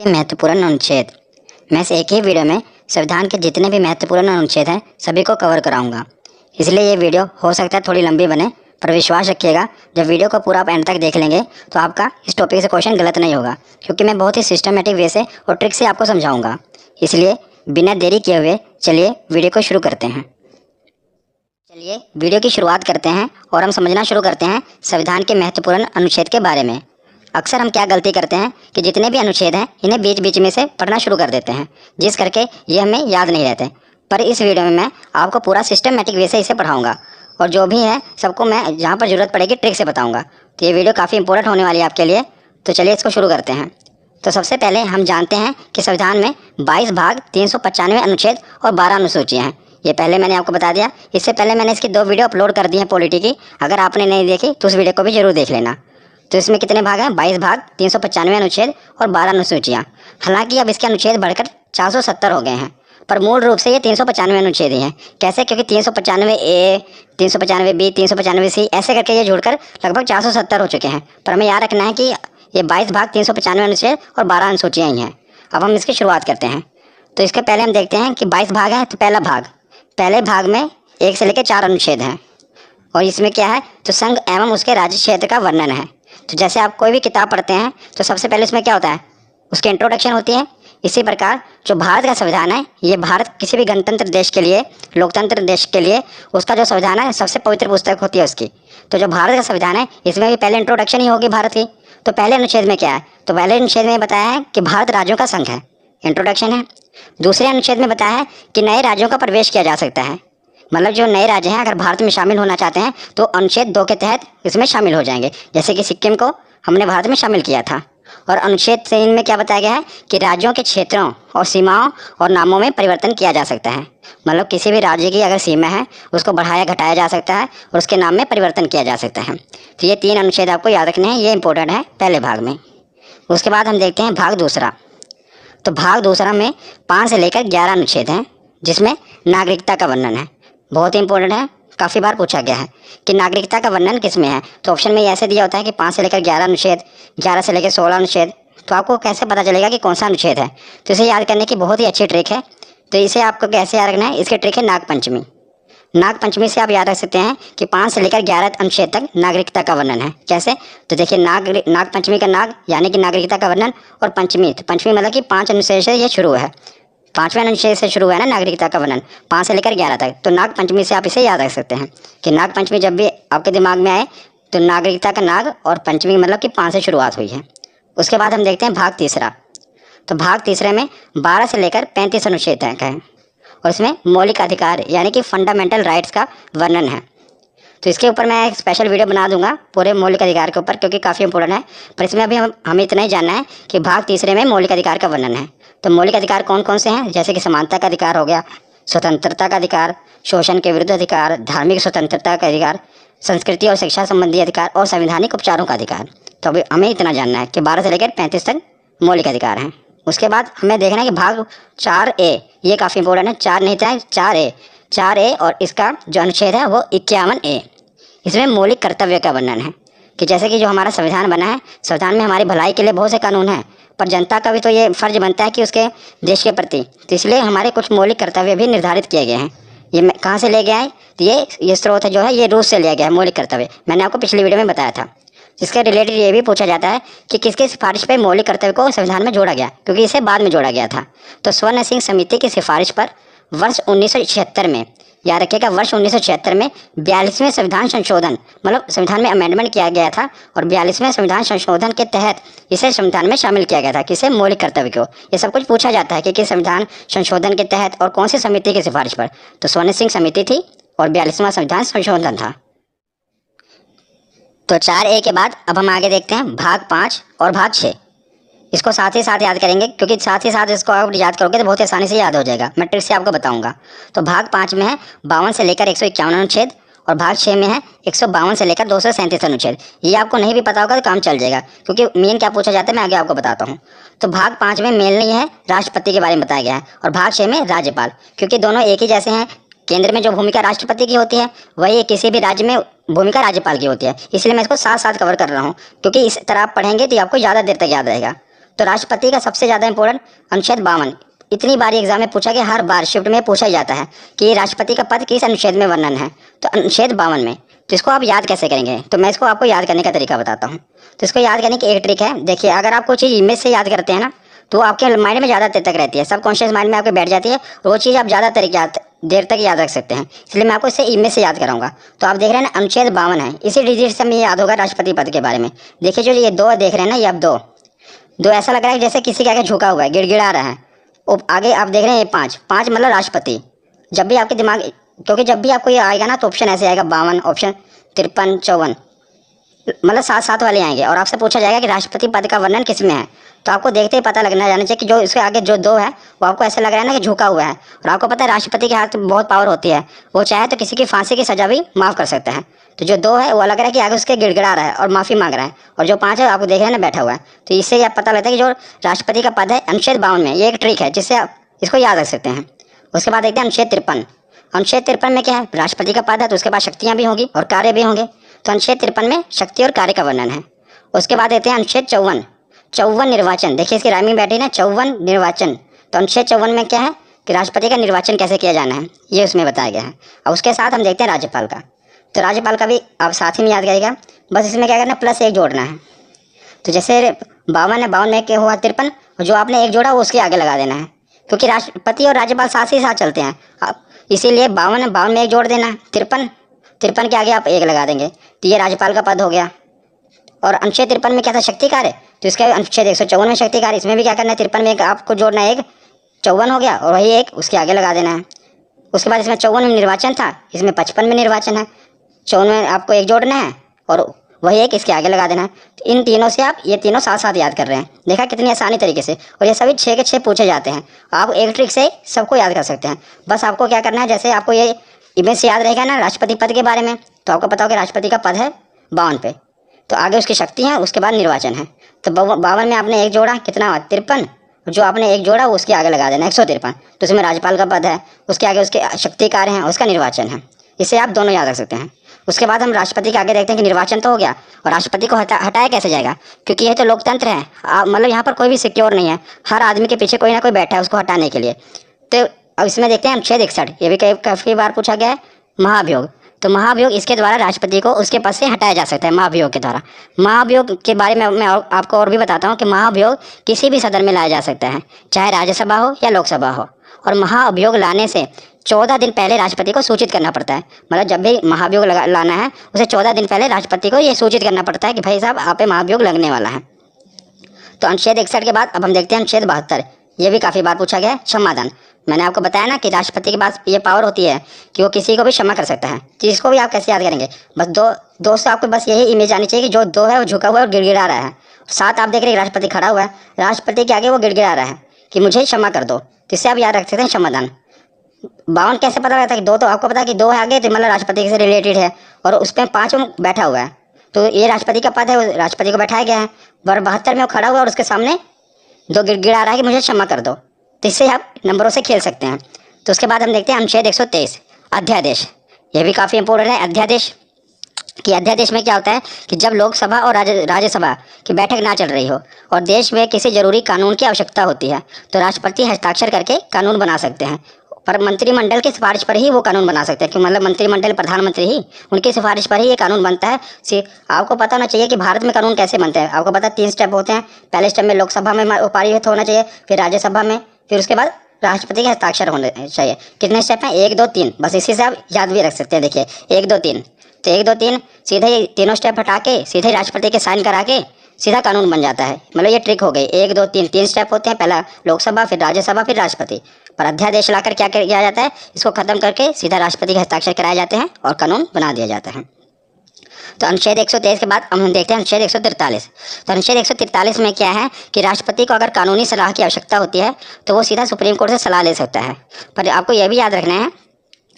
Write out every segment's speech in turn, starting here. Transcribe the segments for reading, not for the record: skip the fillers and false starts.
के महत्वपूर्ण अनुच्छेद। मैं इस एक ही वीडियो में संविधान के जितने भी महत्वपूर्ण अनुच्छेद हैं सभी को कवर कराऊंगा। इसलिए ये वीडियो हो सकता है थोड़ी लंबी बने, पर विश्वास रखिएगा जब वीडियो को पूरा आप एंड तक देख लेंगे तो आपका इस टॉपिक से क्वेश्चन गलत नहीं होगा, क्योंकि मैं बहुत ही सिस्टमेटिक वे से और ट्रिक से आपको समझाऊंगा। इसलिए बिना देरी किए हुए चलिए वीडियो को शुरू करते हैं। चलिए वीडियो की शुरुआत करते हैं और हम समझना शुरू करते हैं संविधान के महत्वपूर्ण अनुच्छेद के बारे में। अक्सर हम क्या गलती करते हैं कि जितने भी अनुच्छेद हैं इन्हें बीच बीच में से पढ़ना शुरू कर देते हैं, जिस करके ये हमें याद नहीं रहते। पर इस वीडियो में मैं आपको पूरा सिस्टमेटिक वे से इसे पढ़ाऊंगा और जो भी है सबको मैं जहाँ पर ज़रूरत पड़ेगी ट्रिक से बताऊंगा। तो ये वीडियो काफ़ी इंपॉर्टेंट होने वाली है आपके लिए। तो चलिए इसको शुरू करते हैं। तो सबसे पहले हम जानते हैं कि संविधान में 22 भाग 395 अनुच्छेद और 12 अनुसूचियाँ हैं। ये पहले मैंने आपको बता दिया। इससे पहले मैंने इसकी 2 वीडियो अपलोड कर दी हैं पॉलिटी की। अगर आपने नहीं देखी तो उस वीडियो को भी जरूर देख लेना। तो इसमें कितने भाग हैं? 22 भाग 395 अनुच्छेद और 12 अनुसूचियाँ। हालांकि अब इसके अनुच्छेद बढ़कर 470 हो गए हैं, पर मूल रूप से ये 395 अनुच्छेद ही हैं। कैसे? क्योंकि 395 ए, 395 बी, 395 सी ऐसे करके ये जुड़कर लगभग 470 हो चुके हैं। पर हमें याद रखना है कि ये 22 भाग 395 अनुच्छेद और 12 अनुसूचियाँ ही हैं। अब हम इसकी शुरुआत करते हैं। तो इसके पहले हम देखते हैं कि 22 भाग हैं। तो पहले भाग में 1 से लेकर 4 अनुच्छेद हैं और इसमें क्या है? तो संघ एवं उसके राज्य क्षेत्र का वर्णन है। तो जैसे आप कोई भी किताब पढ़ते हैं तो सबसे पहले इसमें क्या होता है? उसकी इंट्रोडक्शन होती है। इसी प्रकार जो भारत का संविधान है, ये भारत किसी भी गणतंत्र देश के लिए, लोकतंत्र देश के लिए उसका जो संविधान है सबसे पवित्र पुस्तक होती है उसकी। तो जो भारत का संविधान है इसमें भी पहले इंट्रोडक्शन ही होगी भारत की। तो पहले अनुच्छेद में क्या है? तो पहले अनुच्छेद में बताया है कि भारत राज्यों का संघ है, इंट्रोडक्शन है। दूसरे अनुच्छेद में बताया है कि नए राज्यों का प्रवेश किया जा सकता है, मतलब जो नए राज्य हैं अगर भारत में शामिल होना चाहते हैं तो अनुच्छेद 2 के तहत इसमें शामिल हो जाएंगे। जैसे कि सिक्किम को हमने भारत में शामिल किया था। और अनुच्छेद 3 में क्या बताया गया है कि राज्यों के क्षेत्रों और सीमाओं और नामों में परिवर्तन किया जा सकता है, मतलब किसी भी राज्य की अगर सीमा है उसको बढ़ाया घटाया जा सकता है और उसके नाम में परिवर्तन किया जा सकता है। तो ये 3 अनुच्छेद आपको याद रखने हैं, ये इंपॉर्टेंट है पहले भाग में। उसके बाद हम देखते हैं भाग दूसरा। तो भाग दूसरा में 5 से लेकर 11 अनुच्छेद हैं, जिसमें नागरिकता का वर्णन है। बहुत ही इंपॉर्टेंट है, काफ़ी बार पूछा गया है कि नागरिकता का वर्णन किस में है। तो ऑप्शन में ऐसे दिया होता है कि 5 से लेकर 11 अनुच्छेद, 11 से लेकर 16 अनुच्छेद। तो आपको कैसे पता चलेगा कि कौन सा अनुच्छेद है? तो इसे याद करने की बहुत ही अच्छी ट्रिक है। तो इसे आपको कैसे याद रखना है? इसकी ट्रिक है नागपंचमी। नागपंचमी से आप याद रख सकते हैं कि 5 से लेकर 11 अनुच्छेद तक नागरिकता का वर्णन है। कैसे? तो देखिए नागपंचमी का नाग यानी कि नागरिकता का वर्णन, और पंचमी, तो पंचमी मतलब कि 5 अनुच्छेद से ये शुरू है, 5वें अनुच्छेद से शुरू हुआ है ना नागरिकता का वर्णन, 5 से लेकर 11 तक। तो नागपंचमी से आप इसे याद रख सकते हैं कि नागपंचमी जब भी आपके दिमाग में आए तो नागरिकता का नाग और पंचमी मतलब कि 5 से शुरुआत हुई है। उसके बाद हम देखते हैं भाग तीसरा। तो भाग तीसरे में 12 से लेकर 35 अनुच्छेद तक है और इसमें मौलिक अधिकार यानी कि फंडामेंटल राइट्स का वर्णन है। तो इसके ऊपर मैं एक स्पेशल वीडियो बना दूंगा पूरे मौलिक अधिकार के ऊपर, क्योंकि काफ़ी इंपॉर्टेंट है। पर इसमें अभी हमें इतना ही जानना है कि भाग तीसरे में मौलिक अधिकार का वर्णन है। तो मौलिक अधिकार कौन कौन से हैं? जैसे कि समानता का अधिकार हो गया, स्वतंत्रता का अधिकार, शोषण के विरुद्ध अधिकार, धार्मिक स्वतंत्रता का अधिकार, संस्कृति और शिक्षा संबंधी अधिकार और संवैधानिक उपचारों का अधिकार। तो अभी हमें इतना जानना है कि 12 से लेकर 35 तक मौलिक अधिकार हैं। उसके बाद हमें देखना है कि भाग 4A, ये काफ़ी इंपॉर्टेंट है, 4 नहीं था, 4A और इसका जो अनुच्छेद है वो 51A। इसमें मौलिक कर्तव्य का वर्णन है कि जैसे कि जो हमारा संविधान बना है, संविधान में हमारी भलाई के लिए बहुत से कानून हैं, पर जनता का भी तो ये फर्ज बनता है कि उसके देश के प्रति, तो इसलिए हमारे कुछ मौलिक कर्तव्य भी निर्धारित किए गए हैं। ये कहाँ से ले गया है? तो ये स्रोत है जो है ये रूस से लिया गया है मौलिक कर्तव्य। मैंने आपको पिछली वीडियो में बताया था। इसके रिलेटेड ये भी पूछा जाता है कि किसके सिफारिश पर मौलिक कर्तव्य को संविधान में जोड़ा गया, क्योंकि इसे बाद में जोड़ा गया था। तो स्वर्ण सिंह समिति की सिफारिश पर वर्ष 1976 में, याद रखिएगा, वर्ष 1976 में 42वें संविधान संशोधन, मतलब संविधान में अमेंडमेंट किया गया था और 42वें संविधान संशोधन के तहत इसे संविधान में शामिल किया गया था। किसे? मौलिक कर्तव्य को। ये सब कुछ पूछा जाता है कि किस संविधान संशोधन के तहत और कौन सी समिति की सिफारिश पर। तो स्वर्ण सिंह समिति थी और 42वां संविधान संशोधन था। तो 4A के बाद अब हम आगे देखते हैं भाग 5 और भाग 6। इसको साथ ही साथ याद करेंगे, क्योंकि साथ ही साथ इसको आप याद करोगे तो बहुत आसानी से याद हो जाएगा। मैं ट्रिक से आपको बताऊंगा। तो भाग 5 में है 52 से लेकर 151 अनुच्छेद और भाग 6 में है 152 से लेकर 237 अनुच्छेद। ये आपको नहीं भी पता होगा तो काम चल जाएगा, क्योंकि मेन क्या पूछा जाता है मैं आगे आपको बताता हूँ। तो भाग 5 में मेन नहीं है, राष्ट्रपति के बारे में बताया गया है, और भाग 6 में राज्यपाल, क्योंकि दोनों एक ही जैसे हैं। केंद्र में जो भूमिका राष्ट्रपति की होती है वही किसी भी राज्य में भूमिका राज्यपाल की होती है। इसलिए मैं इसको साथ साथ कवर कर रहा हूँ, क्योंकि इस तरह आप पढ़ेंगे तो आपको ज़्यादा देर तक याद रहेगा। तो राष्ट्रपति का सबसे ज़्यादा इंपॉर्टेंट अनुच्छेद 52, इतनी बार एग्जाम में पूछा गया, हर बार शिफ्ट में पूछा ही जाता है कि राष्ट्रपति का पद किस अनुच्छेद में वर्णन है। तो अनुच्छेद 52 में। तो इसको आप याद कैसे करेंगे, तो मैं इसको आपको याद करने का तरीका बताता हूँ। तो इसको याद करने की एक ट्रिक है। देखिए, अगर आप कोई चीज़ इमेज से याद करते हैं ना, तो आपके माइंड में ज़्यादा देर तक रहती है, सबकॉन्शियस माइंड में आपके बैठ जाती है, वो चीज़ आप ज़्यादा देर तक याद रख सकते हैं। इसलिए मैं आपको इसे इमेज से याद कराऊंगा। तो आप देख रहे हैं ना, अनुच्छेद 52 है, इसी डिजिट से हमें याद होगा राष्ट्रपति पद के बारे में। देखिए, जो ये दो देख रहे हैं ना, ये अब दो दो ऐसा लग रहा है जैसे किसी के आगे झुका हुआ है, गिड़गिड़ा रहा है। और आगे आप देख रहे हैं ये 5 5 मतलब राष्ट्रपति। जब भी आपके दिमाग, क्योंकि जब भी आपको ये आएगा ना, तो ऑप्शन ऐसे आएगा 52, ऑप्शन 53, 54, मतलब 7 वाले आएंगे, और आपसे पूछा जाएगा कि राष्ट्रपति पद का वर्णन किस में है। तो आपको देखते ही पता लगना जाना चाहिए कि जो इसके आगे जो 2 है, वो आपको ऐसा लग रहा है ना कि झुका हुआ है। और आपको पता है राष्ट्रपति के हाथ में बहुत पावर होती है, वो चाहे तो किसी की फांसी की सजा भी माफ़ कर सकता है। तो जो 2 है वो लग रहा है कि आगे उसके गिड़गिड़ा रहा है और माफ़ी मांग रहा है, और जो 5 है आपको देख रहे हैं ना बैठा हुआ है। तो इससे आप पता लगता है कि जो राष्ट्रपति का पद है अनुच्छेद 52 में, ये एक ट्रिक है जिससे आप इसको याद रख सकते हैं। उसके बाद देखते हैं अनुच्छेद 53। अनुच्छेद 53 में क्या है, राष्ट्रपति का पद है तो उसके बाद शक्तियाँ भी होंगी और कार्य भी होंगे। तो अनुच्छेद 53 में शक्ति और कार्य का वर्णन है। उसके बाद देखते हैं अनुच्छेद 54। 54 निर्वाचन, देखिए इसकी राइमिंग बैठी ना, 54 निर्वाचन। तो अनुच्छेद 54 में क्या है कि राष्ट्रपति का निर्वाचन कैसे किया जाना है, ये उसमें बताया गया है। और उसके साथ हम देखते हैं राज्यपाल का। तो राज्यपाल का भी आप साथ ही में याद करिएगा, बस इसमें क्या करना है, +1 जोड़ना है। तो जैसे 52 है, 52 में क्या हुआ 53, और जो आपने 1 जोड़ा वो उसके आगे लगा देना है, क्योंकि राष्ट्रपति और राज्यपाल साथ ही साथ चलते हैं। आप इसीलिए 52 है, 52 में 1 जोड़ देना है। 53 के आगे आप 1 लगा देंगे, तो ये राज्यपाल का पद हो गया। और अनुच्छेद 53 में क्या था, शक्ति कार्य, तो इसका अनुच्छेद 154 में शक्ति कार्य, इसमें भी क्या करना है, 53 में आपको जोड़ना है 1, 54 हो गया, और वही 1 उसके आगे लगा देना है। उसके बाद इसमें 54 में निर्वाचन था, इसमें 55 में निर्वाचन है। 54 में आपको 1 जोड़ना है और वही 1 इसके आगे लगा देना है। तो इन तीनों से आप ये तीनों साथ साथ याद कर रहे हैं, देखा कितनी आसानी तरीके से। और ये सभी 6 के 6 पूछे जाते हैं। आप एक ट्रिक से सबको याद कर सकते हैं। बस आपको क्या करना है, जैसे आपको ये इमेज से याद रहेगा ना राष्ट्रपति पद के बारे में, तो आपको पता हो कि राष्ट्रपति का पद है 52 पे, तो आगे उसकी शक्ति है, उसके बाद निर्वाचन है। तो 52 में आपने 1 जोड़ा, कितना हुआ 53, जो आपने 1 जोड़ा वो उसके आगे लगा देना 153। तो उसमें राज्यपाल का पद है, उसके आगे उसके शक्ति कार्य हैं, उसका निर्वाचन है। इसे आप दोनों याद रख सकते हैं। उसके बाद हम राष्ट्रपति के आगे देखते हैं कि निर्वाचन तो हो गया, और राष्ट्रपति को हटाया कैसे जाएगा, क्योंकि यह तो लोकतंत्र है, मतलब यहाँ पर कोई भी सिक्योर नहीं है, हर आदमी के पीछे कोई ना कोई बैठा है उसको हटाने के लिए। तो अब इसमें देखते हैं अनुच्छेद 61, ये भी काफ़ी बार पूछा गया है, महाभियोग। तो महाभियोग, इसके द्वारा राष्ट्रपति को उसके पद से हटाया जा सकता है, महाभियोग के द्वारा। महाभियोग के बारे में मैं आपको और भी बताता हूँ कि महाभियोग किसी भी सदन में लाया जा सकता है, चाहे राज्यसभा हो या लोकसभा हो। और महाअभियोग लाने से 14 दिन पहले राष्ट्रपति को सूचित करना पड़ता है। मतलब जब भी महाभियोग लाना है, उसे 14 दिन पहले राष्ट्रपति को ये सूचित करना पड़ता है कि भाई साहब आप पे महाभियोग लगने वाला है। तो अनुच्छेद 61 के बाद अब हम देखते हैं अनुच्छेद 72। ये भी काफ़ी बार पूछा गया है, क्षमादान। मैंने आपको बताया ना कि राष्ट्रपति के पास ये पावर होती है कि वो किसी को भी क्षमा कर सकता है। तो इसको भी आप कैसे याद करेंगे, बस दो से आपको बस यही इमेज आनी चाहिए कि जो 2 है वो झुका हुआ है और गिड़गिड़ा रहा है। 7 आप देख रहे हैं राष्ट्रपति खड़ा हुआ है, राष्ट्रपति के आगे वो गिड़गिड़ा रहा है कि मुझे क्षमा कर दो। तो इससे आप याद रख सकते हैं क्षमादान। 52 कैसे पता लगता है कि 2, तो आपको पता है कि 2 है आगे, तो मतलब राष्ट्रपति से रिलेटेड है, और उस पर 5 बैठा हुआ है, तो ये राष्ट्रपति का पद है, वो राष्ट्रपति को बैठाया गया है। और 72 में वो खड़ा हुआ है और उसके सामने 2 गिड़गिड़ा रहा है कि मुझे क्षमा कर दो। तो इससे आप नंबरों से खेल सकते हैं। तो उसके बाद हम देखते हैं अनुच्छेद 123, अध्यादेश। ये भी काफ़ी इंपॉर्टेंट है, अध्यादेश। कि अध्यादेश में क्या होता है कि जब लोकसभा और राज्यसभा की बैठक ना चल रही हो और देश में किसी जरूरी कानून की आवश्यकता होती है, तो राष्ट्रपति हस्ताक्षर करके कानून बना सकते हैं। पर मंत्रिमंडल की सिफारिश पर ही वो कानून बना सकते हैं, कि मतलब मंत्रिमंडल प्रधानमंत्री ही उनकी सिफारिश पर ही ये कानून बनता है। आपको पता होना चाहिए कि भारत में कानून कैसे बनते हैं। आपको पता है 3 स्टेप होते हैं। पहले स्टेप में लोकसभा में पारित होना चाहिए, फिर राज्यसभा में, फिर उसके बाद राष्ट्रपति के हस्ताक्षर होने चाहिए। कितने स्टेप हैं, 1 2 3, बस इसी से आप याद भी रख सकते हैं। देखिए 1 2 3, तो 1 2 3 सीधे ही तीनों स्टेप हटा के सीधे राष्ट्रपति के साइन करा के सीधा कानून बन जाता है। मतलब ये ट्रिक हो गई, 1 2 3 3 स्टेप होते हैं, पहला लोकसभा, फिर राज्यसभा, फिर राष्ट्रपति। पर अध्यादेश लाकर क्या किया जाता है, इसको खत्म करके सीधा राष्ट्रपति के हस्ताक्षर कराए जाते हैं और कानून बना दिया जाता है। तो अनुच्छेद 123 के बाद हम देखते हैं अनुच्छेद 143। तो अनुच्छेद 143 में क्या है कि राष्ट्रपति को अगर कानूनी सलाह की आवश्यकता होती है तो वो सीधा सुप्रीम कोर्ट से सलाह ले सकता है। पर आपको यह भी याद रखना है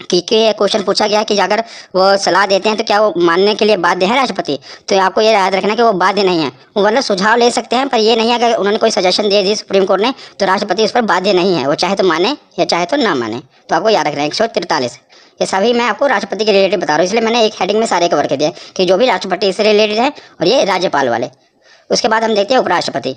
कि ये क्वेश्चन पूछा गया कि अगर वो सलाह देते हैं तो क्या वो मानने के लिए बाध्य है राष्ट्रपति, तो आपको ये याद रखना है कि वो बाध्य नहीं है। वो मतलब सुझाव ले सकते हैं, पर ये नहीं है अगर उन्होंने कोई सजेशन दे दी सुप्रीम कोर्ट ने तो राष्ट्रपति उस पर बाध्य नहीं है, वो चाहे तो माने या चाहे तो ना माने। तो आपको याद रखना है 143। ये सभी मैं आपको राष्ट्रपति के रिलेटेड बता रहा हूँ, इसलिए मैंने एक हेडिंग में सारे कवर कर दिए कि जो भी राष्ट्रपति से रिलेटेड है और ये राज्यपाल वाले। उसके बाद हम देखते हैं उपराष्ट्रपति।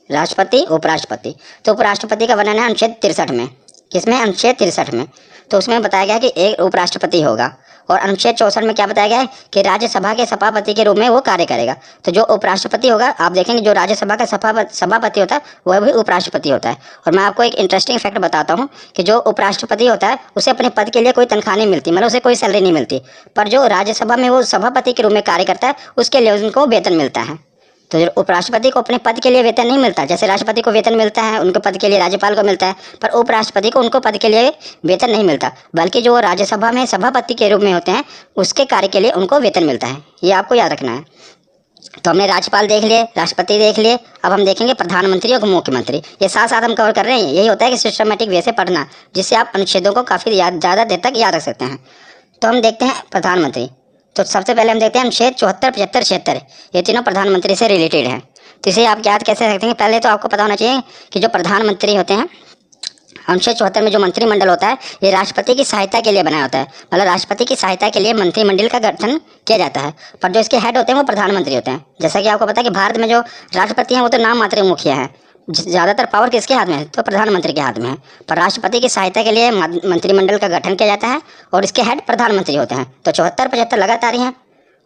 राष्ट्रपति, उपराष्ट्रपति। तो उपराष्ट्रपति का वर्णन है अनुच्छेद 63 में। किसमें? अनुच्छेद 63 में। तो उसमें बताया गया कि एक उपराष्ट्रपति होगा। और अनुच्छेद 64 में क्या बताया गया है कि राज्यसभा के सभापति के रूप में वो कार्य करेगा। तो जो उपराष्ट्रपति होगा, आप देखेंगे जो राज्यसभा का सभापति होता है वह भी उपराष्ट्रपति होता है। और मैं आपको एक इंटरेस्टिंग फैक्ट बताता हूँ कि जो उपराष्ट्रपति होता है उसे अपने पद के लिए कोई तनख्वाह नहीं मिलती, मतलब उसे कोई सैलरी नहीं मिलती। पर जो राज्यसभा में वो सभापति के रूप में कार्य करता है उसके लिए उनको वेतन मिलता है। तो जो उपराष्ट्रपति को अपने पद के लिए वेतन नहीं मिलता, जैसे राष्ट्रपति को वेतन मिलता है उनके पद के लिए, राज्यपाल को मिलता है, पर उपराष्ट्रपति को उनको पद के लिए वेतन नहीं मिलता, बल्कि जो राज्यसभा में सभापति के रूप में होते हैं उसके कार्य के लिए उनको वेतन मिलता है। ये आपको याद रखना है। तो हमने राज्यपाल देख लिए, राष्ट्रपति देख लिए, अब हम देखेंगे प्रधानमंत्री और मुख्यमंत्री। ये साथ साथ हम कवर कर रहे हैं। यही होता है कि सिस्टमेटिक वे से पढ़ना, जिससे आप अनुच्छेदों को काफ़ी ज़्यादा देर तक याद रख सकते हैं। तो हम देखते हैं प्रधानमंत्री। तो सबसे पहले हम देखते हैं अनुच्छेद 74, 75, 76। ये तीनों प्रधानमंत्री से रिलेटेड हैं। तो इसे आप याद कैसे रखते हैं? पहले तो आपको पता होना चाहिए कि जो प्रधानमंत्री होते हैं, अनुच्छेद 74 में जो मंत्रिमंडल होता है ये राष्ट्रपति की सहायता के लिए बनाया होता है। मतलब राष्ट्रपति की सहायता के लिए मंत्रिमंडल का गठन किया जाता है, पर जो इसके हेड होते हैं वो प्रधानमंत्री होते हैं। जैसा कि आपको पता है कि भारत में जो राष्ट्रपति हैं वो तो नाम मात्र मुखिया हैं। ज़्यादातर पावर किसके हाथ में है? तो प्रधानमंत्री के हाथ में है। पर राष्ट्रपति की सहायता के लिए मंत्रिमंडल का गठन किया जाता है और इसके हेड प्रधानमंत्री होते हैं। तो 74, 75 लगातार ही हैं।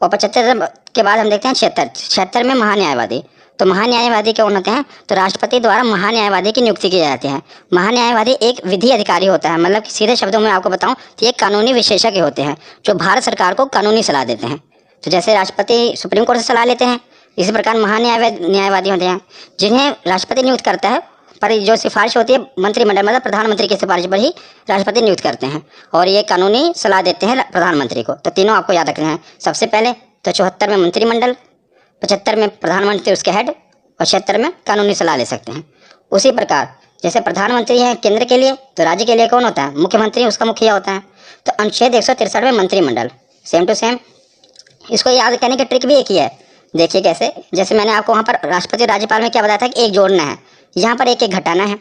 और 75 के बाद हम देखते हैं 76। 76 में महान्यायवादी। तो महान्यायवादी कौन होते हैं? तो राष्ट्रपति द्वारा महान्यायवादी की नियुक्ति की जाती है। महान्यायवादी एक विधि अधिकारी होता है, मतलब सीधे शब्दों में आपको बताऊं तो ये कानूनी विशेषज्ञ होते हैं जो भारत सरकार को कानूनी सलाह देते हैं। तो जैसे राष्ट्रपति सुप्रीम कोर्ट से सलाह लेते हैं, इसी प्रकार महान्यायवादी होते हैं जिन्हें राष्ट्रपति नियुक्त करता है, पर जो सिफारिश होती है मंत्रिमंडल, मतलब प्रधानमंत्री की सिफारिश पर ही राष्ट्रपति नियुक्त करते हैं और ये कानूनी सलाह देते हैं प्रधानमंत्री को। तो तीनों आपको याद रखना है। सबसे पहले तो 74 में मंत्रिमंडल, 75 में प्रधानमंत्री उसके हेड और 76 में कानूनी सलाह ले सकते हैं। उसी प्रकार जैसे प्रधानमंत्री है केंद्र के लिए, तो राज्य के लिए कौन होता है? मुख्यमंत्री, उसका मुखिया होता है। तो अनुच्छेद 163 में मंत्रिमंडल, सेम टू सेम। इसको याद करने की ट्रिक भी एक ही है। देखिए कैसे, जैसे मैंने आपको वहाँ पर राष्ट्रपति राज्यपाल में क्या बताया था कि एक जोड़ना है, यहाँ पर एक एक घटाना है।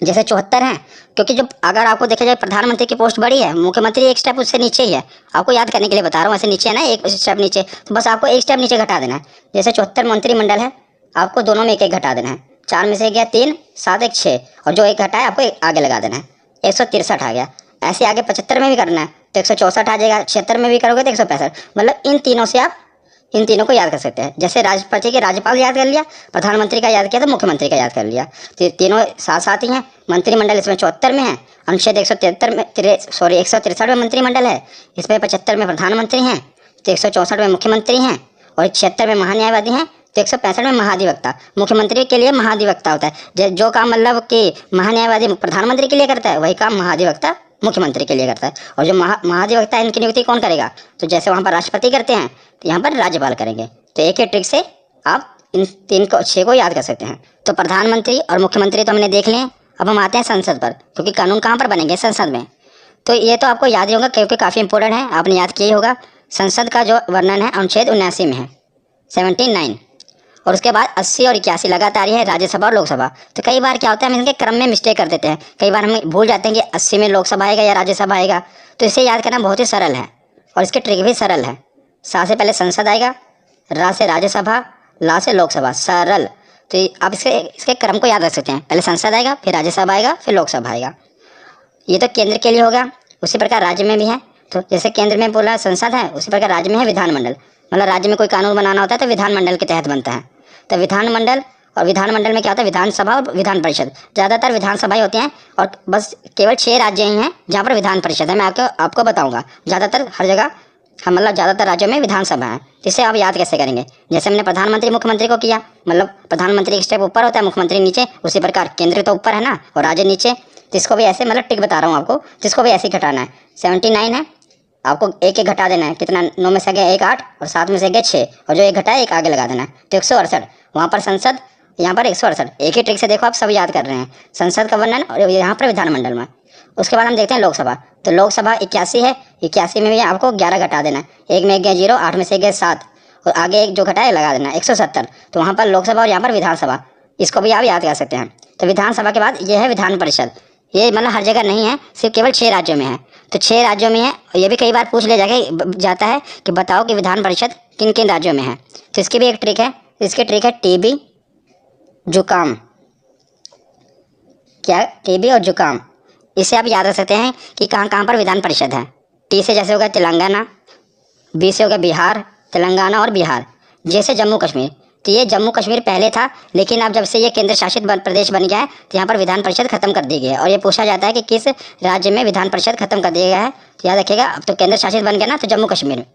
जैसे 74 है, क्योंकि जो अगर आपको देखा जाए प्रधानमंत्री की पोस्ट बड़ी है, मुख्यमंत्री एक स्टेप उससे नीचे ही है। आपको याद करने के लिए बता रहा हूँ, ऐसे नीचे है ना, एक स्टेप नीचे, तो बस आपको एक स्टेप नीचे घटा देना है। जैसे 74 मंत्रिमंडल है, आपको दोनों में एक एक घटा देना है। 4 में से गया 3, 7 एक 6, और जो एक घटा है आपको एक आगे लगा देना है। 163 आ गया। ऐसे आगे 75 में भी करना है तो 164 आ जाएगा। 76 में भी करोगे तो 165। मतलब इन तीनों से आप इन तीनों को याद कर सकते हैं। जैसे राष्ट्रपति के राज्यपाल याद कर लिया, प्रधानमंत्री का याद किया तो मुख्यमंत्री का याद कर लिया। तो तीनों साथ साथ ही हैं। मंत्रिमंडल इसमें 74 में है, अनुच्छेद 173 में 163 में मंत्रिमंडल है, इसमें 75 में प्रधानमंत्री हैं, तो 164 में मुख्यमंत्री हैं, और 76 में महान्यायवादी हैं, तो 165 में महाधिवक्ता। मुख्यमंत्री के लिए महाधिवक्ता होता है। जो काम मतलब कि महान्यायवादी प्रधानमंत्री के लिए करता है, वही काम महाधिवक्ता मुख्यमंत्री के लिए करता है। और जो महाधिवक्ता इनकी नियुक्ति कौन करेगा? तो जैसे वहाँ पर राष्ट्रपति करते हैं तो यहाँ पर राज्यपाल करेंगे। तो एक ही ट्रिक से आप इन 6 को याद कर सकते हैं। तो प्रधानमंत्री और मुख्यमंत्री तो हमने देख लिए। अब हम आते हैं संसद पर, क्योंकि कानून कहाँ पर बनेंगे? संसद में। तो ये तो आपको याद ही होगा क्योंकि काफ़ी इंपॉर्टेंट है, आपने याद किया ही होगा। संसद का जो वर्णन है अनुच्छेद 79 में है, 79। और उसके बाद 80 और 81 लगातार है, राज्यसभा और लोकसभा। तो कई बार क्या होता है, हम इनके क्रम में मिस्टेक कर देते हैं। कई बार हम भूल जाते हैं कि 80 में लोकसभा आएगा या राज्यसभा आएगा। तो इसे याद करना बहुत ही सरल है और इसके ट्रिक भी सरल है। सा से पहले संसद आएगा, रा से राज्यसभा, ला से लोकसभा, सरल। तो आप इसके क्रम को याद रख सकते हैं। पहले संसद आएगा, फिर राज्यसभा आएगा, फिर लोकसभा आएगा। ये तो केंद्र के लिए होगा। उसी प्रकार राज्य में भी है। तो जैसे केंद्र में बोला संसद है, उसी प्रकार राज्य में है विधानमंडल। मतलब राज्य में कोई कानून बनाना होता है तो विधानमंडल के तहत बनता है। तो विधानमंडल, और विधानमंडल में क्या होता है? विधानसभा और विधान परिषद। ज़्यादातर विधानसभाएं होती हैं और बस केवल 6 राज्य ही हैं जहाँ पर विधान परिषद है। मैं आपको बताऊँगा। ज़्यादातर हर जगह मतलब ज़्यादातर राज्यों में विधानसभा है। जिसे आप याद कैसे करेंगे? जैसे हमने प्रधानमंत्री मुख्यमंत्री को किया, मतलब प्रधानमंत्री एक स्टेप ऊपर होता है, मुख्यमंत्री नीचे। उसी प्रकार केंद्र तो ऊपर है ना और राज्य नीचे। जिसको भी ऐसे मतलब टिक बता रहा हूँ आपको, जिसको भी ऐसे घटाना है। 79 है, आपको एक एक घटा देना है। कितना? 9 में से गया 1 8 और 7 में से गया 6, और जो एक घटा है एक आगे लगा देना है। तो 168 वहाँ पर संसद, यहाँ पर 168। एक ही ट्रिक से देखो आप सब याद कर रहे हैं। संसद का वर्णन और यहाँ पर विधानमंडल में। उसके बाद हम देखते हैं लोकसभा। तो लोकसभा 81 है, 81 में भी आपको 11 घटा देना है। 1 में गया 0, 8 में से गया 7, और आगे एक जो घटा है लगा देना है 170। तो वहाँ पर लोकसभा और यहाँ पर विधानसभा, इसको भी आप याद कर सकते हैं। तो विधानसभा के बाद ये है विधान परिषद। ये मतलब हर जगह नहीं है, सिर्फ केवल 6 राज्यों में है। तो 6 राज्यों में है। और ये भी कई बार पूछ लिया जाता है कि बताओ कि विधान परिषद किन किन राज्यों में है। तो इसकी भी एक ट्रिक है। इसकी ट्रिक है TB, जुकाम, क्या टीबी और जुकाम, इसे आप याद रख सकते हैं कि कहाँ कहाँ पर विधान परिषद है। टी से जैसे होगा तेलंगाना, बी से होगा बिहार, तेलंगाना और बिहार। जैसे जम्मू कश्मीर, तो ये जम्मू कश्मीर पहले था, लेकिन अब जब से ये केंद्र शासित प्रदेश बन गया है तो यहाँ पर विधान परिषद खत्म कर दी गई है। और ये पूछा जाता है कि किस राज्य में विधान परिषद खत्म कर दिया गया है, तो याद रखिएगा अब तो केंद्र शासित बन गया ना, तो जम्मू कश्मीर में।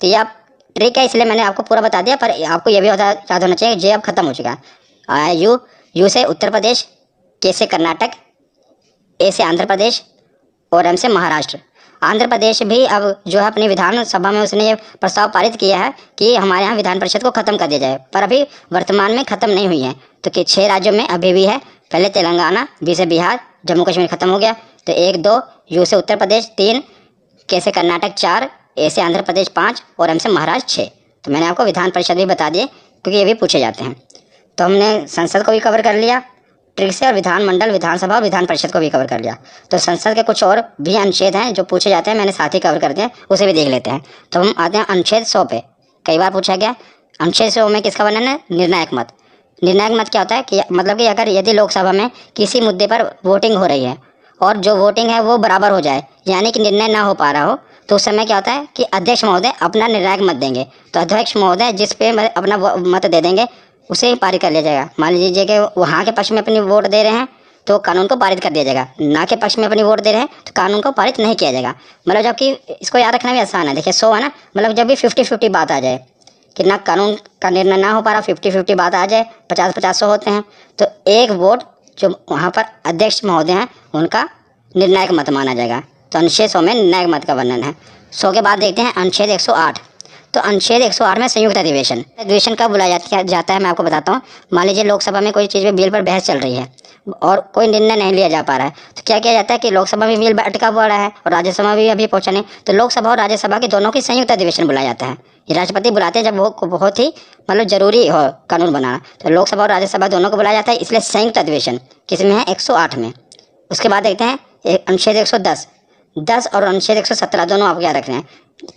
तो ये आप ट्रिक है, इसलिए मैंने आपको पूरा बता दिया, पर आपको ये भी याद होना चाहिए जे अब खत्म हो चुका है। यू से उत्तर प्रदेश, के से कर्नाटक, ए से आंध्र प्रदेश और एम से महाराष्ट्र। आंध्र प्रदेश भी अब जो है अपनी विधानसभा में उसने ये प्रस्ताव पारित किया है कि हमारे यहाँ विधान परिषद को ख़त्म कर दिया जाए, पर अभी वर्तमान में ख़त्म नहीं हुई है। तो कि 6 राज्यों में अभी भी है, पहले तेलंगाना, बी से बिहार, जम्मू कश्मीर ख़त्म हो गया, तो 1 2, यू से उत्तर प्रदेश 3, के से कर्नाटक 4, ए से आंध्र प्रदेश 5 और एम से महाराष्ट्र 6। तो मैंने आपको विधान परिषद भी बता दिए क्योंकि ये भी पूछे जाते हैं। तो हमने संसद को भी कवर कर लिया ट्रिक से, और विधानमंडल, विधानसभा और विधान परिषद को भी कवर कर लिया। तो संसद के कुछ और भी अनुच्छेद हैं जो पूछे जाते हैं, मैंने साथ ही कवर कर दिया, उसे भी देख लेते हैं। तो हम आते हैं अनुच्छेद 100 पे। कई बार पूछा गया अनुच्छेद 100 में किसका वर्णन है? निर्णायक मत। निर्णायक मत क्या होता है कि मतलब कि अगर यदि लोकसभा में किसी मुद्दे पर वोटिंग हो रही है और जो वोटिंग है वो बराबर हो जाए, यानी कि निर्णय ना हो पा रहा हो, तो उस समय क्या होता है कि अध्यक्ष महोदय अपना निर्णायक मत देंगे। तो अध्यक्ष महोदय जिस पे अपना मत दे देंगे उसे ही पारित कर लिया जाएगा। मान लीजिए कि वहाँ के पक्ष में अपनी वोट दे रहे हैं तो कानून को पारित कर दिया जाएगा, ना के पक्ष में अपनी वोट दे रहे हैं तो कानून को पारित नहीं किया जाएगा। मतलब जबकि इसको याद रखना भी आसान है। देखिए 100 है ना, मतलब जब भी 50-50 बात आ जाए कि ना कानून का निर्णय ना हो पा रहा, 50-50 बात आ जाए, 50-50 होते हैं, तो एक वोट जो वहाँ पर अध्यक्ष महोदय हैं उनका निर्णायक मत माना जाएगा। तो अनुच्छेद 100 में निर्णायक मत का वर्णन है। 100 के बाद देखते हैं अनुच्छेद 108। तो अनुच्छेद 108 में संयुक्त अधिवेशन। अधिवेशन कब बुलाया जाता है मैं आपको बताता हूँ। मान लीजिए लोकसभा में कोई चीज़ में बिल पर बहस चल रही है और कोई निर्णय नहीं लिया जा पा रहा है, तो क्या किया जाता है कि लोकसभा में बिल अटका पड़ा है और राज्यसभा में भी अभी पहुँचा नहीं, तो लोकसभा और राज्यसभा के दोनों की संयुक्त अधिवेशन बुलाया जाता है। ये राष्ट्रपति बुलाते हैं जब वो बहुत ही मतलब जरूरी हो कानून बनाना, तो लोकसभा और राज्यसभा दोनों को बुलाया जाता है, इसलिए संयुक्त अधिवेशन किस में है? 108 में। उसके बाद देखते हैं अनुच्छेद 110 और अनुच्छेद 117 दोनों आपको याद रखना है।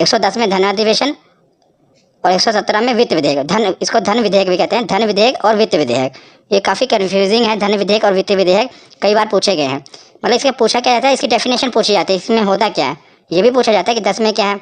110 में धन अधिवेशन और 117 में वित्त विधेयक। इसको धन विधेयक भी कहते हैं, धन विधेयक और वित्त विधेयक। ये काफ़ी कन्फ्यूजिंग है, धन विधेयक और वित्त विधेयक कई बार पूछे गए हैं। मतलब इसका पूछा क्या जाता है, इसकी डेफिनेशन पूछी जाती है, इसमें होता क्या है ये भी पूछा जाता है कि 10 में क्या है।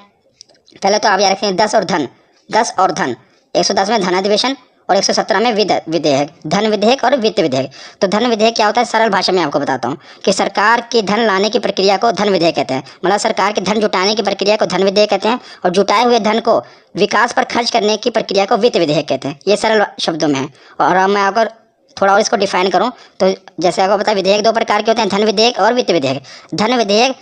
पहले तो आप याद रखेंगे 10 और धन, 10 और धन। 110 में धन अधिवेशन और 117 में विधेयक, धन विधेयक और वित्त विधेयक। तो धन विधेयक क्या होता है, सरल भाषा में आपको बताता हूँ कि सरकार की धन लाने की प्रक्रिया को धन विधेयक कहते हैं। मतलब सरकार के धन जुटाने की प्रक्रिया को धन विधेयक कहते हैं और जुटाए हुए धन को विकास पर खर्च करने की प्रक्रिया को वित्त विधेयक कहते हैं। ये सरल शब्दों में है। और अब मैं अगर थोड़ा और इसको डिफाइन करूँ तो जैसे आपको पता है विधेयक 2 प्रकार के होते हैं, धन विधेयक और वित्त विधेयक। धन विधेयक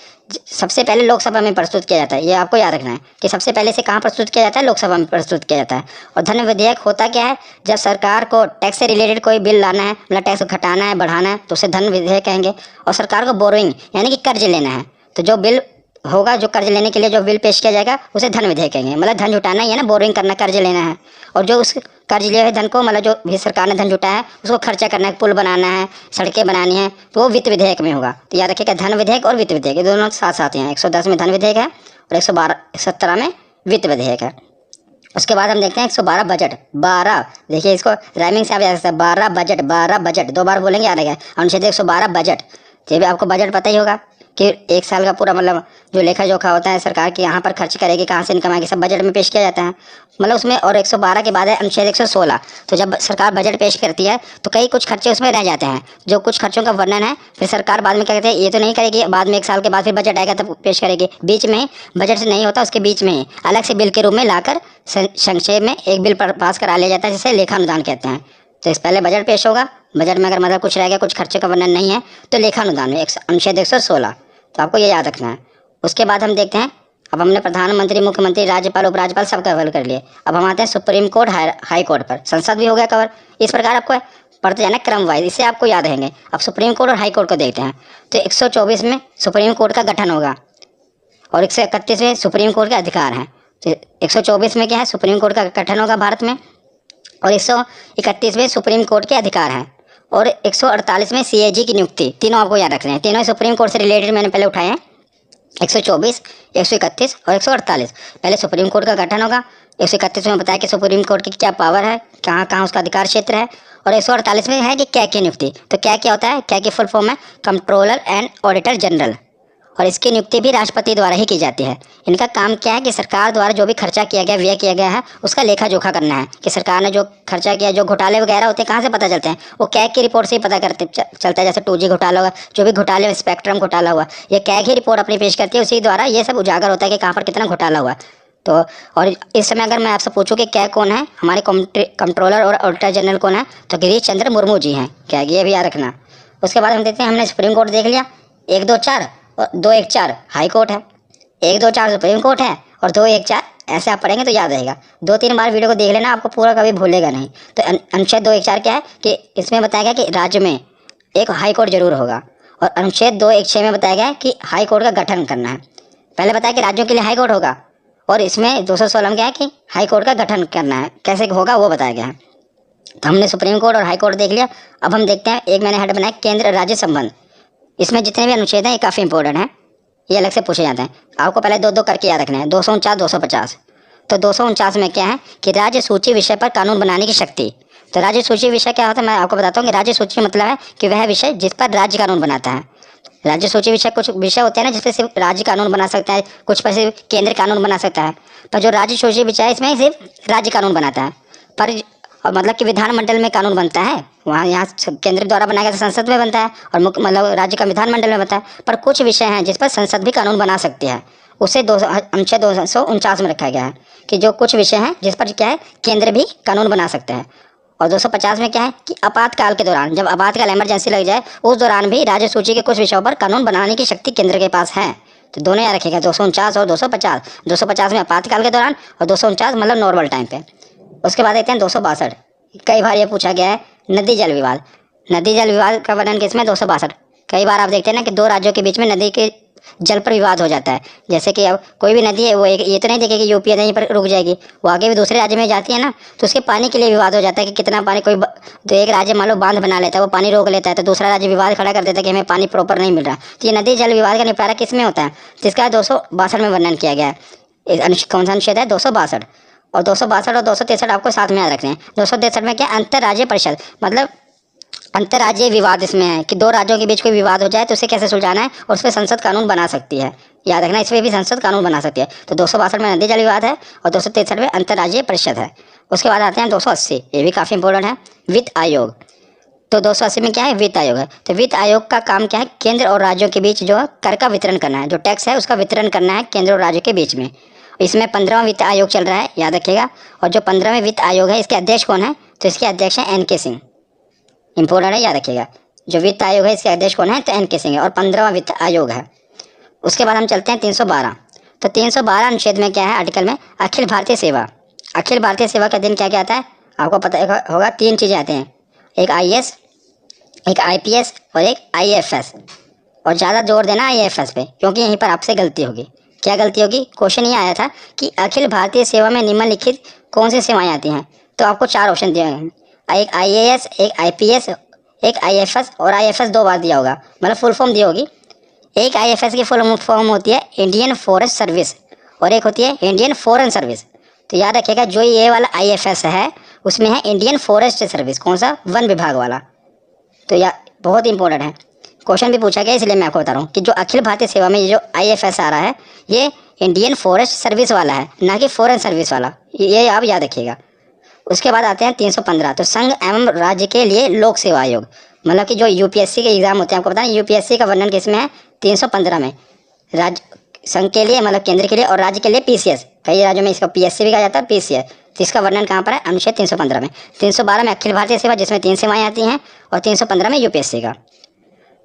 सबसे पहले लोकसभा में प्रस्तुत किया जाता है, ये आपको याद रखना है कि सबसे पहले से कहाँ प्रस्तुत किया जाता है, लोकसभा में प्रस्तुत किया जाता है। और धन विधेयक होता क्या है, जब सरकार को टैक्स से रिलेटेड कोई बिल लाना है, मतलब टैक्स घटाना है, बढ़ाना है, तो उसे धन विधेयक कहेंगे। और सरकार को बोरोइंग यानी कि कर्ज लेना है, तो जो बिल होगा, जो कर्ज लेने के लिए जो बिल पेश किया जाएगा उसे धन विधेयक कहेंगे। मतलब धन जुटाना ही है ना, बोरोइंग करना, कर्ज लेना है। और जो उस कर्ज लिए हुए धन को, मतलब जो भी सरकार ने धन जुटाया है उसको खर्चा करना है, पुल बनाना है, सड़कें बनानी है, तो वो वित्त विधेयक में होगा। तो याद रखिएगा धन विधेयक और वित्त विधेयक ये दोनों साथ साथ हैं। 110 में धन विधेयक है और 117 में वित्त विधेयक है। उसके बाद हम देखते हैं 112 बजट। 12 देखिए इसको राइमिंग से आप याद सकते हैं, 12 बजट, 12 बजट 2 बार बोलेंगे, याद रखें। अनुच्छेद 112 बजट। ये भी आपको बजट पता ही होगा कि एक साल का पूरा मतलब जो लेखा जोखा होता है सरकार की, यहाँ पर खर्च करेगी, कहाँ से इनकम आएगी, सब बजट में पेश किया जाता है। मतलब उसमें और 112 के बाद है अनुच्छेद 116। तो जब सरकार बजट पेश करती है तो कई कुछ खर्चे उसमें रह जाते हैं, जो कुछ खर्चों का वर्णन है फिर सरकार बाद में क्या कहते हैं, ये तो नहीं करेगी, बाद में 1 साल के बाद फिर बजट आएगा तब पेश करेगी। बीच में बजट से नहीं होता, उसके बीच में अलग से बिल के रूप में लाकर संक्षेप में एक बिल पास करा लिया जाता है, जिसे लेखानुदान कहते हैं। तो इस पहले बजट पेश होगा, बजट में अगर मतलब कुछ रह गया, कुछ खर्चे का वर्णन नहीं है, तो लेखानुदान में अनुच्छेद 116। तो आपको ये याद रखना है। उसके बाद हम देखते हैं, अब हमने प्रधानमंत्री, मुख्यमंत्री, राज्यपाल, उपराज्यपाल सब कवर कर लिए। अब हम आते हैं सुप्रीम कोर्ट, हाई कोर्ट पर। संसद भी हो गया कवर। इस प्रकार आपको पढ़ते जाना क्रम वाइज, इससे आपको याद रहेंगे। अब सुप्रीम कोर्ट और हाई कोर्ट को देखते हैं। तो 124 में सुप्रीम कोर्ट का गठन होगा और 131 में सुप्रीम कोर्ट के अधिकार हैं। तो 124 में क्या है, सुप्रीम कोर्ट का गठन होगा भारत में, और 131 में सुप्रीम कोर्ट के अधिकार हैं, और 148 में CAG की नियुक्ति। तीनों आपको याद रखने हैं, तीनों सुप्रीम कोर्ट से रिलेटेड मैंने पहले उठाए हैं। 124, 131 और 148। पहले सुप्रीम कोर्ट का गठन होगा, 131 में बताया कि सुप्रीम कोर्ट की क्या पावर है, कहाँ कहाँ उसका अधिकार क्षेत्र है। और 148 में है कि क्या की नियुक्ति। तो क्या क्या होता है, क्या की फुल फॉर्म है कंट्रोलर एंड ऑडिटर जनरल, और इसकी नियुक्ति भी राष्ट्रपति द्वारा ही की जाती है। इनका काम क्या है कि सरकार द्वारा जो भी खर्चा किया गया, व्यय किया गया है, उसका लेखा जोखा करना है कि सरकार ने जो खर्चा किया, जो घोटाले वगैरह होते हैं कहाँ से पता चलते हैं, वो कैग की रिपोर्ट से ही पता करते चलता है। जैसे 2G घोटाला हुआ, जो भी घोटाले, स्पेक्ट्रम घोटाला हुआ, ये कैग ही रिपोर्ट अपनी पेश करती है, उसी द्वारा ये सब उजागर होता है कि कहाँ पर कितना घोटाला हुआ। तो और इस समय अगर मैं आपसे पूछूं कि क्या कौन है हमारे कंट्रोलर और ऑडिटर जनरल कौन है, तो गिरीश चंद्र मुर्मू जी हैं। क्या ये भी याद रखना। उसके बाद हम देखते हैं, हमने सुप्रीम कोर्ट देख लिया, 1, 2, 4 और 2, 1, 4 हाई कोर्ट है, 1, 2, 4 सुप्रीम कोर्ट है, और 2, 1, 4 ऐसे आप पढ़ेंगे तो याद रहेगा। 2-3 बार वीडियो को देख लेना, आपको पूरा कभी भूलेगा नहीं। तो अनुच्छेद 2, 1, 4 क्या है कि इसमें बताया गया कि राज्य में एक हाई कोर्ट जरूर होगा, और अनुच्छेद 2, 1, 6 में बताया गया है कि हाई कोर्ट का गठन करना है। पहले बताया कि राज्यों के लिए हाई कोर्ट होगा, और इसमें 216 में क्या है कि हाई कोर्ट का गठन करना है, कैसे होगा वो बताया गया है। तो हमने सुप्रीम कोर्ट और हाई कोर्ट देख लिया। अब हम देखते हैं, एक मैंने हेड बनाया केंद्र राज्य संबंध। इसमें जितने भी अनुच्छेद हैं ये काफ़ी इंपॉर्टेंट है, ये अलग से पूछे जाते हैं। आपको पहले 2-2 करके याद रखना है, 249, 250। तो 249 में क्या है कि राज्य सूची विषय पर कानून बनाने की शक्ति। तो राज्य सूची विषय क्या होता है, मैं आपको बताता हूँ कि राज्य सूची मतलब है कि वह विषय जिस पर राज्य कानून बनाता है। राज्य सूची विषय, कुछ विषय होते हैं ना जिस पर सिर्फ राज्य कानून बना सकता है, कुछ पर सिर्फ केंद्र कानून बना सकता है। पर जो राज्य सूची विषय है इसमें सिर्फ राज्य कानून बनाता है, पर और मतलब कि विधानमंडल में कानून बनता है, वहाँ यहाँ केंद्र द्वारा बनाया गया तो संसद में बनता है, और मुख्य मतलब राज्य का विधानमंडल में बनता है। पर कुछ विषय हैं जिस पर संसद भी कानून बना सकती है, उसे अनुच्छेद 249 में रखा गया है कि जो कुछ विषय हैं जिस पर क्या है केंद्र भी कानून बना सकते हैं। और 250 में क्या है कि आपातकाल के दौरान, जब आपातकाल इमरजेंसी लग जाए, उस दौरान भी राज्य सूची के कुछ विषयों पर कानून बनाने की शक्ति केंद्र के पास है। तो दोनों याद रखिएगा, 249 और 250। 250 में आपातकाल के दौरान, और 249 मतलब नॉर्मल टाइम पे। उसके बाद देखते हैं 262। कई बार ये पूछा गया है नदी जल विवाद। नदी जल विवाद का वर्णन किसमें, 262। कई बार आप देखते हैं ना कि दो राज्यों के बीच में नदी के जल पर विवाद हो जाता है। जैसे कि अब कोई भी नदी है, वो एक ये तो नहीं देखेगी कि यूपी यहीं पर रुक जाएगी, वो आगे भी दूसरे राज्य में जाती है ना, तो उसके पानी के लिए विवाद हो जाता है कि कितना पानी। तो एक राज्य मान लो बांध बना लेता है, वो पानी रोक लेता है, तो दूसरा राज्य विवाद खड़ा कर देता है कि हमें पानी प्रॉपर नहीं मिल रहा। तो ये नदी जल विवाद का निपटारा किस में होता है, जिसका 262 में वर्णन किया गया है। कौन सा अनुच्छेद है, 262। और 262 और 263 आपको साथ में याद रखने हैं। 263 में क्या, अंतर्राज्यीय परिषद, मतलब अंतर्राज्यीय विवाद इसमें है कि दो राज्यों के बीच कोई विवाद हो जाए तो उसे कैसे सुलझाना है, और उस पर संसद कानून बना सकती है। याद रखना, इसमें भी संसद कानून बना सकती है। तो 262 में नदी जल विवाद है, और 263 में अंतर्राज्यीय परिषद है। उसके बाद आते हैं 280, ये भी काफ़ी इंपॉर्टेंट है, वित्त आयोग। तो 280 में क्या है, वित्त आयोग है। तो वित्त आयोग का काम क्या है, केंद्र और राज्यों के बीच जो कर का वितरण करना है, जो टैक्स है उसका वितरण करना है केंद्र और राज्य के बीच में। इसमें 15वां वित्त आयोग चल रहा है, याद रखिएगा। और जो 15वें वित्त आयोग है, इसके अध्यक्ष कौन है, तो इसके अध्यक्ष हैं NK सिंह। इंपॉर्टेंट है, याद रखिएगा। जो वित्त आयोग है इसके अध्यक्ष कौन है, तो NK सिंह है, और 15वां वित्त आयोग है। उसके बाद हम चलते हैं 312। तो 312 अनुच्छेद में क्या है, आर्टिकल में अखिल भारतीय सेवा। अखिल भारतीय सेवा का दिन क्या क्या आता है, आपको पता होगा, 3 चीज़ें आते हैं, एक IAS, एक IPS और एक IAFS। और ज़्यादा जोर देना IAFS पे, क्योंकि यहीं पर आपसे गलती होगी। क्या गलती होगी, क्वेश्चन ये आया था कि अखिल भारतीय सेवा में निम्नलिखित कौन सी सेवाएं आती हैं। तो आपको 4 ऑप्शन दिए हैं, एक IAS, एक IPS, एक IFS, और IFS 2 बार दिया होगा, मतलब फुल फॉर्म दी होगी। एक IFS की फुल फॉर्म होती है इंडियन फॉरेस्ट सर्विस, और एक होती है इंडियन फॉरेन सर्विस। तो याद रखिएगा, जो ये वाला IFS है उसमें है इंडियन फॉरेस्ट सर्विस, कौन सा, वन विभाग वाला। तो यह बहुत इंपॉर्टेंट है, क्वेश्चन भी पूछा गया, इसलिए मैं आपको बता रहा हूँ कि जो अखिल भारतीय सेवा में ये जो IFS आ रहा है, ये इंडियन फॉरेस्ट सर्विस वाला है, ना कि फॉरेन सर्विस वाला, ये आप याद रखिएगा। उसके बाद आते हैं 315। तो संघ एवं राज्य के लिए लोक सेवा आयोग, मतलब कि जो UPSC के एग्जाम होते हैं, आपको पता है UPSC का वर्णन किसमें है, 315 में। राज्य संघ के लिए मतलब केंद्र के लिए, और राज्य के लिए PCS, कई राज्यों में इसका PSC भी कहा जाता है, PCS। तो इसका वर्णन कहाँ पर है, अनुच्छेद 315 में। 312 में अखिल भारतीय सेवा, जिसमें 3 सेवाएं आती हैं, और 315 में UPSC का।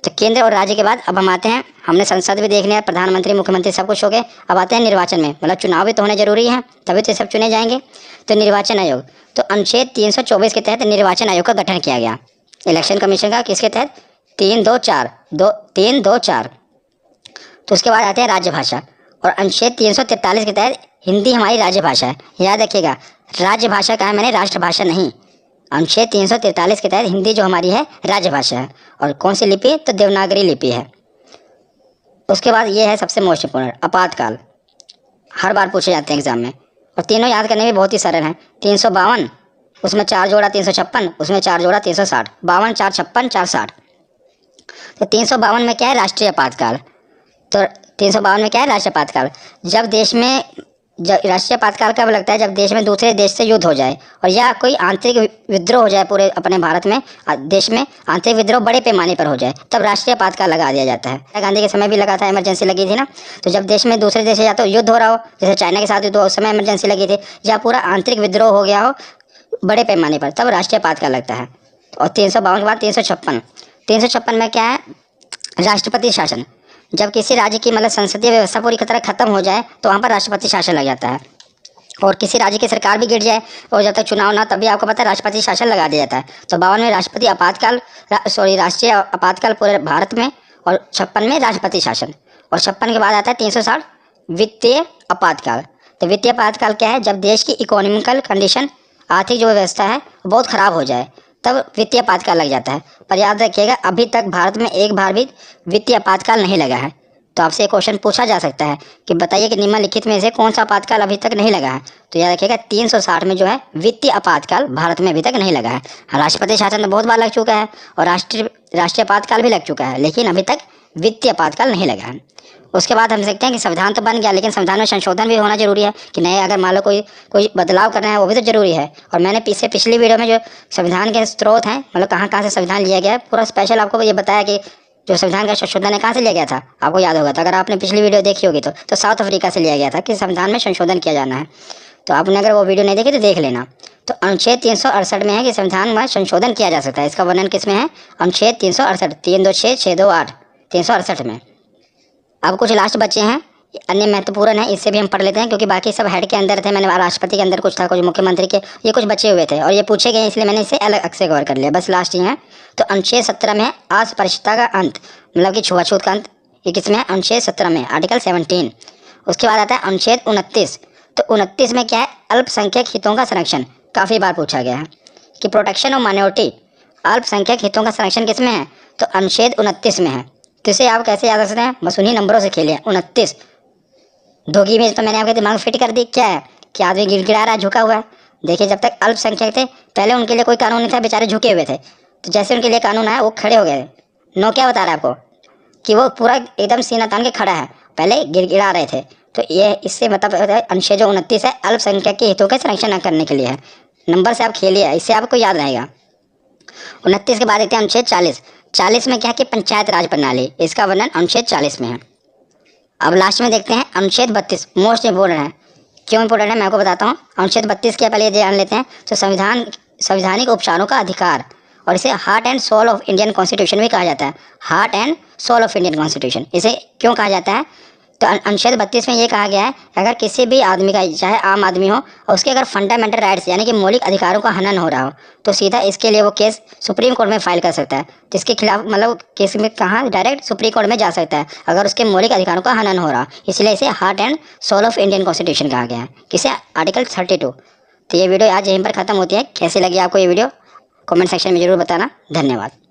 तो केंद्र और राज्य के बाद अब हम आते हैं, हमने संसद भी देख लिया, प्रधानमंत्री, मुख्यमंत्री सब कुछ हो गए। अब आते हैं निर्वाचन में, मतलब चुनाव भी तो होने जरूरी है, तभी तो सब चुने जाएंगे। तो निर्वाचन आयोग, तो अनुच्छेद 324 के तहत निर्वाचन आयोग का गठन किया गया, इलेक्शन कमीशन का, किसके तहत, 324। तो उसके बाद आते हैं राजभाषा, और अनुच्छेद 343 के तहत हिंदी हमारी राज्य भाषा है। याद रखिएगा, राज्य भाषा का है, मैंने राष्ट्रभाषा नहीं। अनुच्छेद 343 के तहत हिंदी जो हमारी है राजभाषा है, और कौन सी लिपि, तो देवनागरी लिपि है। उसके बाद ये है सबसे मोस्ट इंपोर्टेंट, आपातकाल, हर बार पूछे जाते हैं एग्जाम में। और तीनों याद करने में बहुत ही सरल हैं। 352, उसमें 4 जोड़ा 356, उसमें 4 जोड़ा 360, 52 4 56 4 60। तो 352 में क्या है, राष्ट्रीय आपातकाल। तो 352 में क्या है, राष्ट्रीय आपातकाल। जब देश में राष्ट्रीय आपातकाल कब लगता है, जब देश में दूसरे देश से युद्ध हो जाए और या कोई आंतरिक विद्रोह हो जाए पूरे अपने भारत में, देश में आंतरिक विद्रोह बड़े पैमाने पर हो जाए, तब राष्ट्रीय आपातकाल लगा दिया जाता है। गांधी के समय भी लगा था, इमरजेंसी लगी थी ना। तो जब देश में दूसरे देश से या तो युद्ध हो रहा हो, जैसे चाइना के साथ युद्ध हो, उस समय इमरजेंसी लगी थी, या पूरा आंतरिक विद्रोह हो गया हो बड़े पैमाने पर, तब राष्ट्रीय आपातकाल लगता है। और 352 के बाद 356, 356 में क्या है, राष्ट्रपति शासन। जब किसी राज्य की मतलब संसदीय व्यवस्था पूरी तरह खत्म हो जाए तो वहाँ पर राष्ट्रपति शासन लग जाता है। और किसी राज्य की सरकार भी गिर जाए और जब तक चुनाव ना, तब भी आपको पता है राष्ट्रपति शासन लगा दिया जाता है। तो 52 में राष्ट्रपति आपातकाल, राष्ट्रीय आपातकाल पूरे भारत में, और 56 में राष्ट्रपति शासन। और 56 के बाद आता है 360, वित्तीय आपातकाल। तो वित्तीय आपातकाल क्या है, जब देश की इकोनॉमिकल कंडीशन, आर्थिक जो व्यवस्था है बहुत ख़राब हो जाए, तब वित्तीय आपातकाल लग जाता है। पर याद रखिएगा, अभी तक भारत में एक बार भी वित्तीय आपातकाल नहीं लगा है। तो आपसे एक क्वेश्चन पूछा जा सकता है कि बताइए कि निम्नलिखित में से कौन सा आपातकाल अभी तक नहीं लगा है। तो याद रखिएगा 360 में जो है वित्तीय आपातकाल भारत में अभी तक नहीं लगा है। राष्ट्रपति शासन तो बहुत बार लग चुका है और राष्ट्रीय आपातकाल भी लग चुका है, लेकिन अभी तक वित्तीय आपातकाल नहीं लगा है। उसके बाद हम देखते हैं कि संविधान तो बन गया, लेकिन संविधान में संशोधन भी होना जरूरी है कि नहीं। अगर मान लो कोई बदलाव करना है, वो भी तो जरूरी है। और मैंने पिछली वीडियो में जो संविधान के स्रोत हैं, मतलब कहाँ से संविधान लिया गया है, पूरा स्पेशल आपको ये बताया कि जो संविधान का संशोधन है कहाँ से लिया गया था, आपको याद होगा था अगर आपने पिछली वीडियो देखी होगी तो साउथ अफ्रीका से लिया गया था कि संविधान में संशोधन किया जाना है। तो आपने अगर वो वीडियो नहीं देखी तो देख लेना। तो अनुच्छेद 368 में है कि संविधान में संशोधन किया जा सकता है। इसका वर्णन किस में है, अनुच्छेद 368, 326 628 368 में। अब कुछ लास्ट बच्चे हैं, अन्य महत्वपूर्ण है, इससे भी हम पढ़ लेते हैं क्योंकि बाकी सब हेड के अंदर थे। मैंने राष्ट्रपति के अंदर कुछ था, कुछ मुख्यमंत्री के, ये कुछ बचे हुए थे और ये पूछे गए, इसलिए मैंने इसे अलग से कवर कर लिया। बस लास्ट ही है। तो अनुच्छेद 17 में है अस्पृश्यता का अंत, मतलब कि छुआछूत का अंत। ये किसमें है, अनुच्छेद 17 में, आर्टिकल 17। उसके बाद आता है अनुच्छेद 29। तो 29 में क्या है, अल्पसंख्यक हितों का संरक्षण। काफ़ी बार पूछा गया है कि प्रोटेक्शन ऑफ माइनॉरिटी, अल्पसंख्यक हितों का संरक्षण किसमें है, तो अनुच्छेद 29 में है। तो इसे आप कैसे याद रख सकते हैं, बस उन्हीं नंबरों से खेलिए। 29 धोगी में तो मैंने आपके दिमाग में फिट कर दी, क्या है कि आदमी गिड़गिड़ा रहा है, झुका हुआ है। देखिए, जब तक अल्पसंख्यक थे पहले उनके लिए कोई कानून नहीं था, बेचारे झुके हुए थे। तो जैसे उनके लिए कानून आया वो खड़े हो गए। नो क्या बता रहा है आपको कि वो पूरा एकदम सीना तान के खड़ा है, पहले गिड़गिड़ा रहे थे। तो ये इससे मतलब अनुच्छेद जो 29 है अल्पसंख्यक के हितों का संरक्षण करने के लिए है। नंबर से आप खेलिए, इससे आपको याद रहेगा। 29 के बाद देखते हैं अनुच्छेद 40। 40 में क्या है कि पंचायत राज प्रणाली, इसका वर्णन अनुच्छेद 40 में है। अब लास्ट में देखते हैं अनुच्छेद 32, मोस्ट इम्पोर्टेंट है। क्यों इम्पोर्टेंट है मैं आपको बताता हूँ। अनुच्छेद 32 क्या, पहले ये जान लेते हैं। तो संवैधानिक उपचारों का अधिकार, और इसे heart and soul of Indian constitution भी कहा जाता है। Heart and soul of Indian constitution इसे क्यों कहा जाता है, तो अनुच्छेद 32 में ये कहा गया है अगर किसी भी आदमी का, चाहे आम आदमी हो, और उसके अगर फंडामेंटल राइट्स यानी कि मौलिक अधिकारों का हनन हो रहा हो, तो सीधा इसके लिए वो केस सुप्रीम कोर्ट में फाइल कर सकता है। जिसके खिलाफ मतलब केस में कहाँ डायरेक्ट सुप्रीम कोर्ट में जा सकता है अगर उसके मौलिक अधिकारों का हनन हो रहा। इसलिए इसे heart and soul of Indian constitution कहा गया है, किसे, आर्टिकल 32। तो ये वीडियो आज यहीं पर ख़त्म होती है। कैसी लगी आपको ये वीडियो, कमेंट सेक्शन में ज़रूर बताना। धन्यवाद।